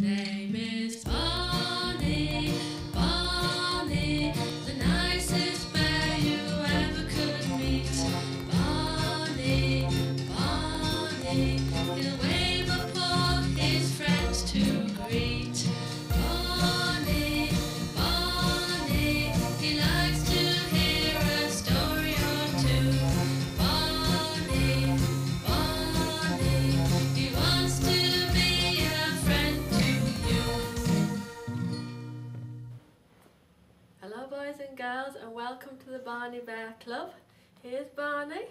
name is Barney, Barney, the nicest bear you ever could meet. Barney, Barney, he'll wave a paw his friends to greet. Barney, Barney, he likes to hear a story or two. Barney, Barney, he wants to be a friend to you. Hello boys and girls, and welcome to the Barney Bear Club. Here's Barney.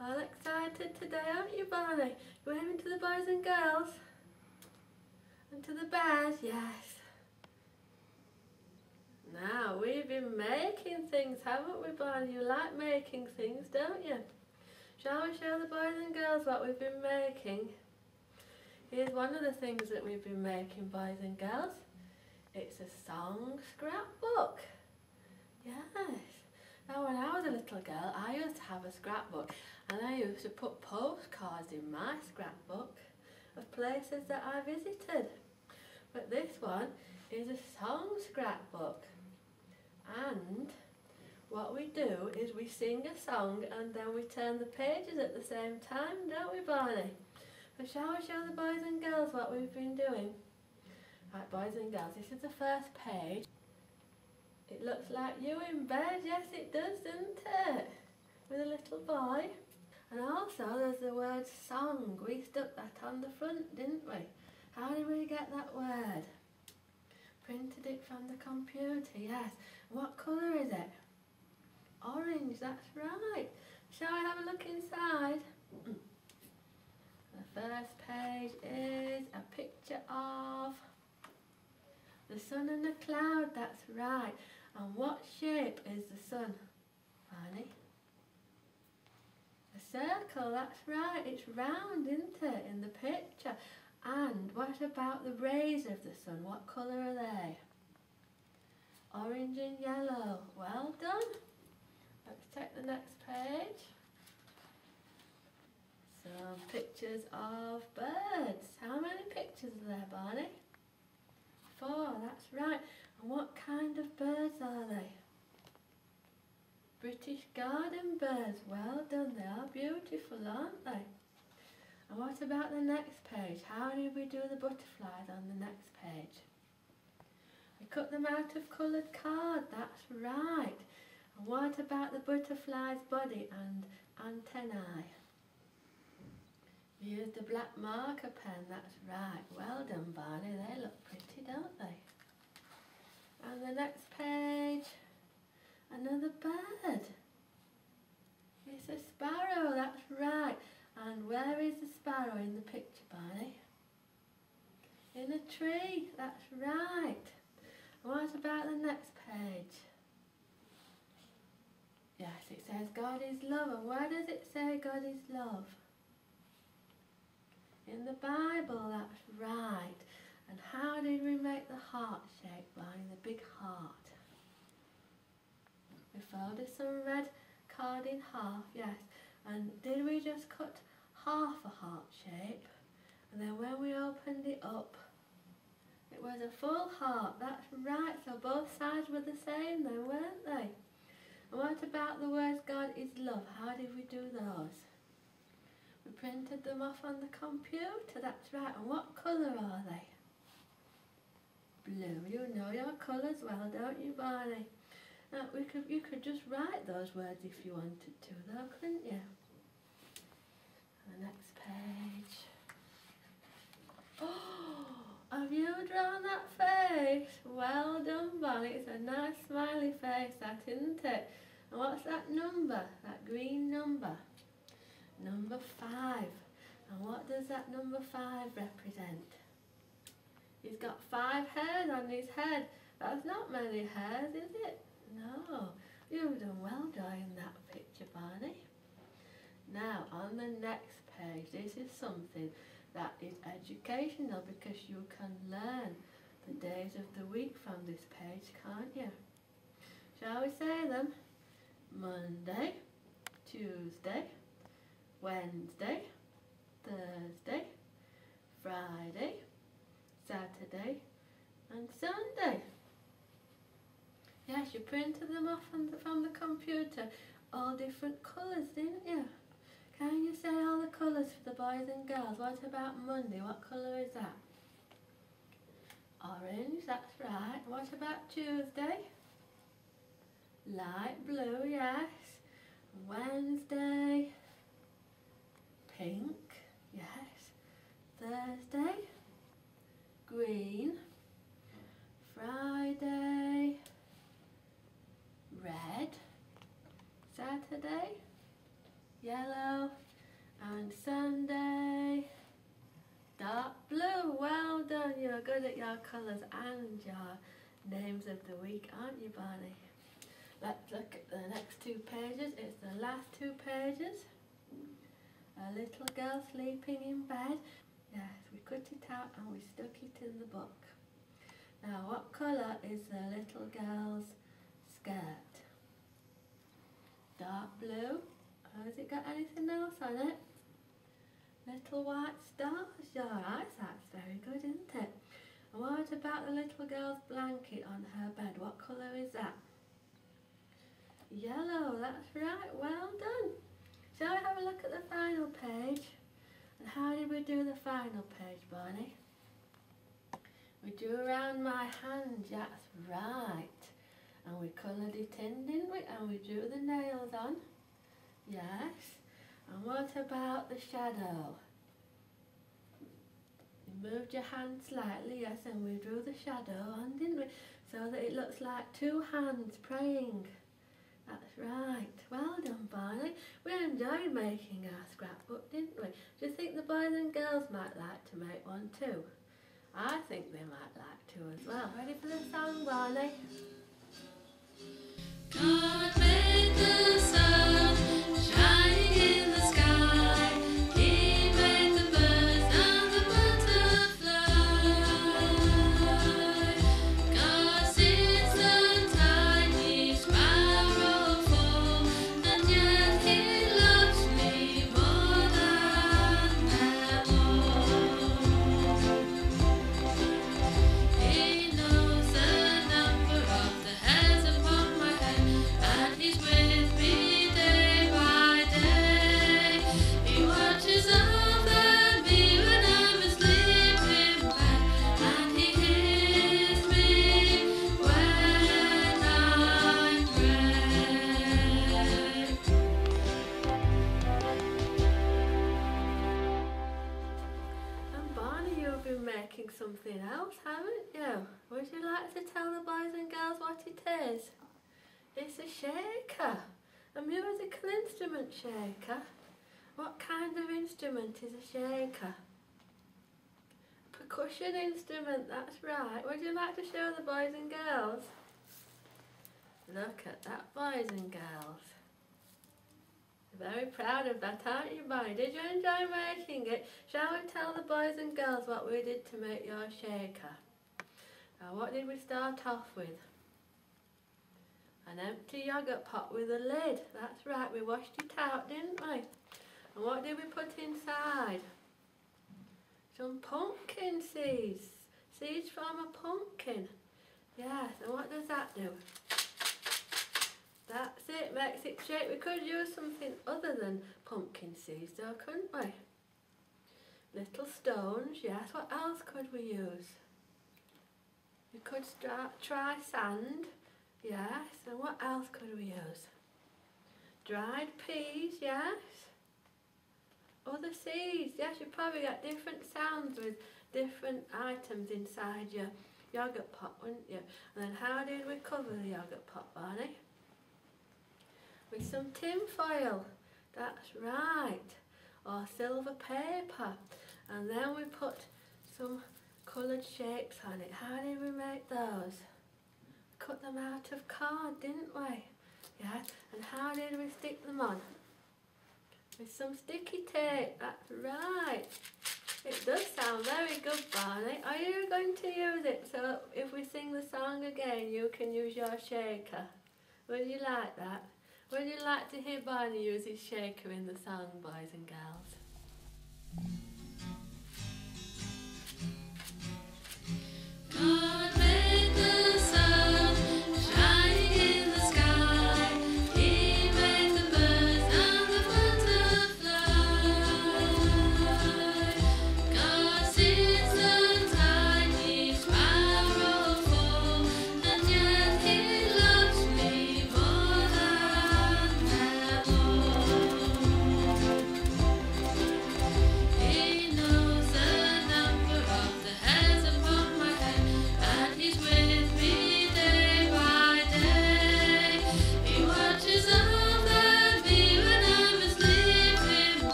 All excited today, aren't you, Barney? You're waving to the boys and girls? And to the bears? Yes. Now, we've been making things, haven't we, Barney? You like making things, don't you? Shall we show the boys and girls what we've been making? Here's one of the things that we've been making, boys and girls. It's a song scrapbook. Yes. Now when I was a little girl, I used to have a scrapbook, and I used to put postcards in my scrapbook of places that I visited. But this one is a song scrapbook. And what we do is we sing a song and then we turn the pages at the same time, don't we, Barney? So shall we show the boys and girls what we've been doing? Right, boys and girls, this is the first page. It looks like you in bed, yes it does, doesn't it? With a little boy. And also there's the word song. We stuck that on the front, didn't we? How did we get that word? Printed it from the computer, yes. What colour is it? Orange, that's right. Shall we have a look inside? The first page is a picture of the sun and the cloud, that's right. And what shape is the sun, Barney? A circle, that's right. It's round, isn't it, in the picture? And what about the rays of the sun? What colour are they? Orange and yellow. Well done. Let's take the next page. Some pictures of birds. How many pictures are there, Barney? 4, that's right. And what kind of birds are they? British garden birds. Well done, they are beautiful, aren't they? And what about the next page? How did we do the butterflies on the next page? We cut them out of coloured card, that's right. And what about the butterfly's body and antennae? We used a black marker pen, that's right. Well done, Barney, they look pretty, don't they? And the next page, another bird. It's a sparrow, that's right. And where is the sparrow in the picture, Barney? In a tree, that's right. And what about the next page? Yes, it says God is love. And where does it say God is love? In the Bible, that's right. And how did we make the heart shape, Barney, the big heart? We folded some red card in half, yes. And did we just cut half a heart shape? And then when we opened it up, it was a full heart, that's right. So both sides were the same then, weren't they? And what about the words God is love? How did we do those? We printed them off on the computer, that's right. And what colour are they? Blue. You know your colours well, don't you, Barney? Now, you could just write those words if you wanted to, though, couldn't you? The next page. Oh, have you drawn that face? Well done, Barney. It's a nice smiley face, that, isn't it? And what's that number? That green number? Number 5. And what does that number 5 represent? He's got 5 hairs on his head. That's not many hairs, is it? No. You've done well drawing that picture, Barney. Now, on the next page, this is something that is educational because you can learn the days of the week from this page, can't you? Shall we say them? Monday, Tuesday, Wednesday, Thursday, Friday, Saturday and Sunday. Yes, you printed them off from the computer, all different colours, didn't you? Can you say all the colours for the boys and girls? What about Monday? What colour is that? Orange, that's right. What about Tuesday? Light blue, yes. Wednesday, pink, yes. Thursday, green. Friday, red. Saturday, yellow. And Sunday, dark blue. Well done, you're good at your colours and your names of the week, aren't you, Barney? Let's look at the next two pages. It's the last two pages. A little girl sleeping in bed. Yes, we cut it out and we stuck it in the book. Now, what colour is the little girl's skirt? Dark blue. Has it got anything else on it? Little white stars. Alright, that's very good, isn't it? And what about the little girl's blanket on her bed? What colour is that? Yellow, that's right, well done. Shall we have a look at the final page? And how did we do the final page, Barney? We drew around my hand, that's right. And we coloured it in, didn't we? And we drew the nails on. Yes. And what about the shadow? You moved your hand slightly, yes, and we drew the shadow on, didn't we? So that it looks like two hands praying. That's right. Well done, Barney. We enjoyed making our scrapbook, didn't we? Do you think the boys and girls might like to make one too? I think they might like to as well. Ready for the song, Barney? God made the sun shining in the sky. He made the birds and the butterfly. God sees the tiny sparrow fall, and yet He loves me more than them all. He knows the number of the hairs upon my head, and He's with me day by day. He watches over me when I'm asleep in bed, and He hears me when I pray. And Barney, you've been making something else, haven't you? Would you like to tell the boys and girls what it is? It's a shaker, a musical instrument shaker. What kind of instrument is a shaker? A percussion instrument, that's right. Would you like to show the boys and girls? Look at that, boys and girls. You're very proud of that, aren't you, Barney? Did you enjoy making it? Shall we tell the boys and girls what we did to make your shaker? Now, what did we start off with? An empty yogurt pot with a lid. That's right, we washed it out, didn't we? And what did we put inside? Some pumpkin seeds. Seeds from a pumpkin. Yes, and what does that do? That's it, makes it shake. We could use something other than pumpkin seeds though, couldn't we? Little stones, yes. What else could we use? We could try sand, yes. And what else could we use? Dried peas, yes. Other seeds, yes. You probably got different sounds with different items inside your yogurt pot, wouldn't you? And then how did we cover the yogurt pot, Barney? With some tin foil, that's right, or silver paper. And then we put some coloured shapes on it. How did we make those? Cut them out of card, didn't we? Yeah, and how did we stick them on? With some sticky tape, that's right. It does sound very good, Barney. Are you going to use it so if we sing the song again you can use your shaker? Would you like that? Would you like to hear Barney use his shaker in the song, boys and girls?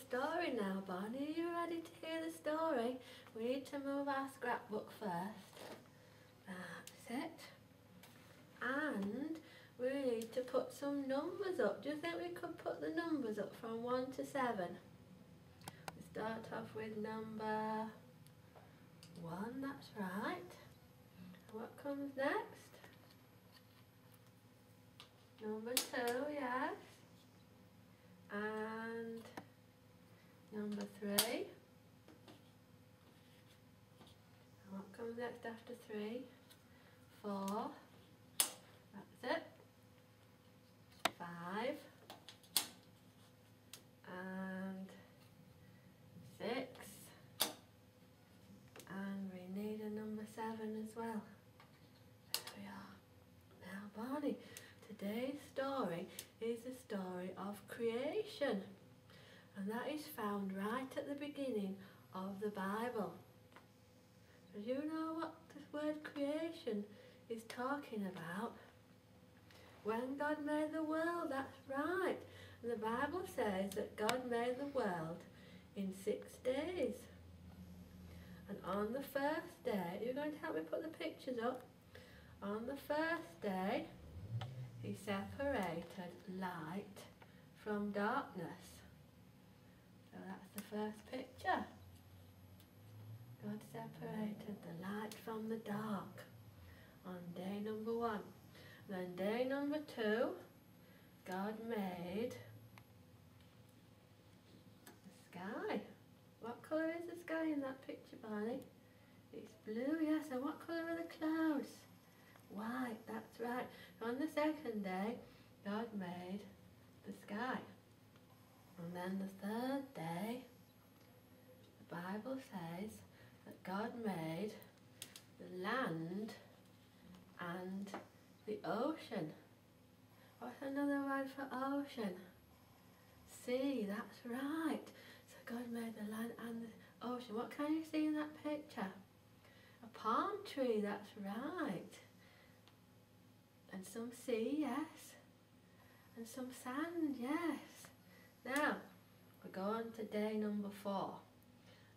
story now, Barney. Are you ready to hear the story? We need to move our scrapbook first. That's it. And we need to put some numbers up. Do you think we could put the numbers up from 1 to 7? We start off with number 1, that's right. What comes next? Number 2, yes. And number 3. And what comes next after 3? 4. That's it. 5. And 6. And we need a number 7 as well. There we are. Now, Barney, today's story is the story of creation, and that is found right at the beginning of the Bible. Do you know what this word creation is talking about? When God made the world, that's right. And the Bible says that God made the world in 6 days. And on the first day, you're going to help me put the pictures up. On the first day, He separated light from darkness. So that's the first picture. God separated the light from the dark on day number 1. Then day number 2, God made the sky. What colour is the sky in that picture, Barney? It's blue, yes. And what colour are the clouds? White, that's right. On the second day, God made the sky. And then the third day, the Bible says that God made the land and the ocean. What's another word for ocean? Sea, that's right. So God made the land and the ocean. What can you see in that picture? A palm tree, that's right. And some sea, yes. And some sand, yes. Now, we go on to day number 4.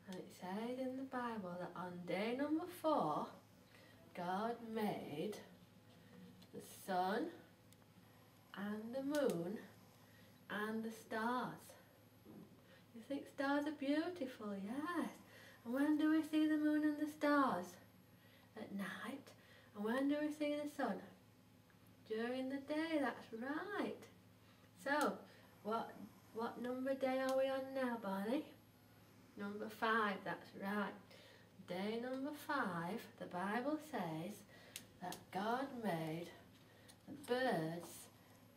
And it says in the Bible that on day number 4, God made the sun and the moon and the stars. You think stars are beautiful? Yes. And when do we see the moon and the stars? At night. And when do we see the sun? During the day, that's right. So, what number day are we on now, Barney? Number 5, that's right. Day number 5, the Bible says that God made the birds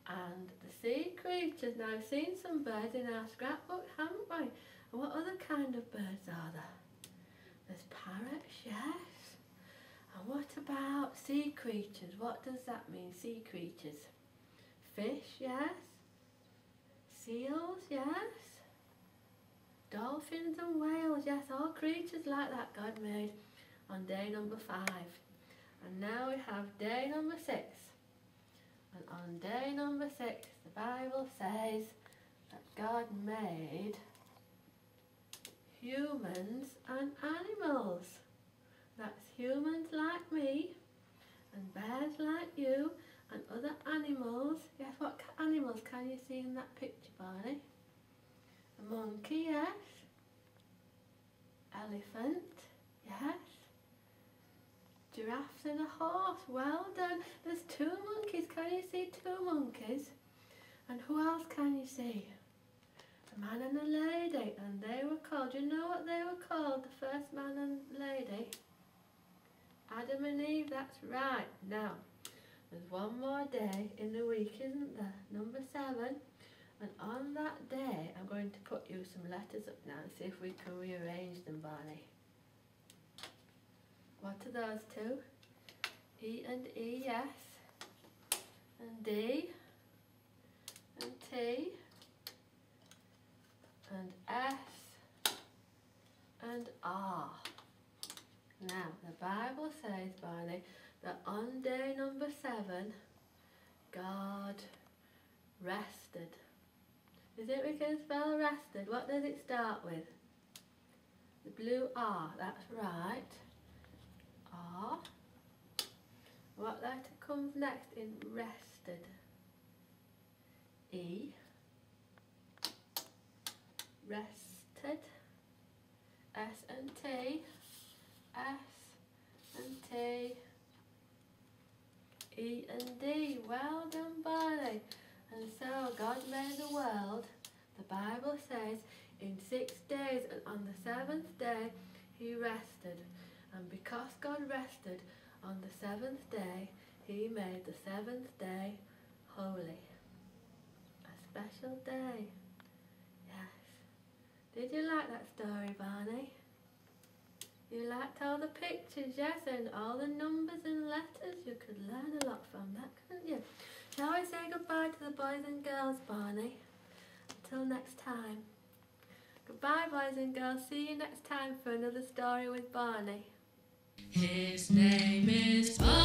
and the sea creatures. Now, I've seen some birds in our scrapbook, haven't we? And what other kind of birds are there? There's parrots, yes. And what about sea creatures? What does that mean, sea creatures? Fish, yes. Seals, yes. Dolphins and whales, yes. All creatures like that God made on day number 5. And now we have day number 6. And on day number 6, the Bible says that God made humans and animals. That's humans like me, and bears like you, and other animals. Yes, what animals can you see in that picture, Barney? A monkey, yes. Elephant, yes. Giraffes and a horse, well done. There's 2 monkeys, can you see 2 monkeys? And who else can you see? A man and a lady, and they were called, do you know what they were called, the first man and lady? Adam and Eve, that's right. Now, there's one more day in the week, isn't there? Number 7. And on that day, I'm going to put you some letters up now and see if we can rearrange them, Barney. What are those 2? E and E, yes. And D. And T. And S. And R. Now, the Bible says, Barney, that on day number 7, God rested. You think we can spell rested? What does it start with? The blue R, that's right. R. What letter comes next in rested? E. Rested. S and T. S and T. E and D. Well done, Barney. And so God made the world, the Bible says, in 6 days, and on the 7th day he rested. And because God rested on the 7th day, he made the 7th day holy. A special day. Yes. Did you like that story, Barney? You liked all the pictures, yes, and all the numbers and letters? You could learn a lot from that, couldn't you? Shall we say goodbye to the boys and girls, Barney? Until next time. Goodbye, boys and girls. See you next time for another story with Barney. His name is Barney.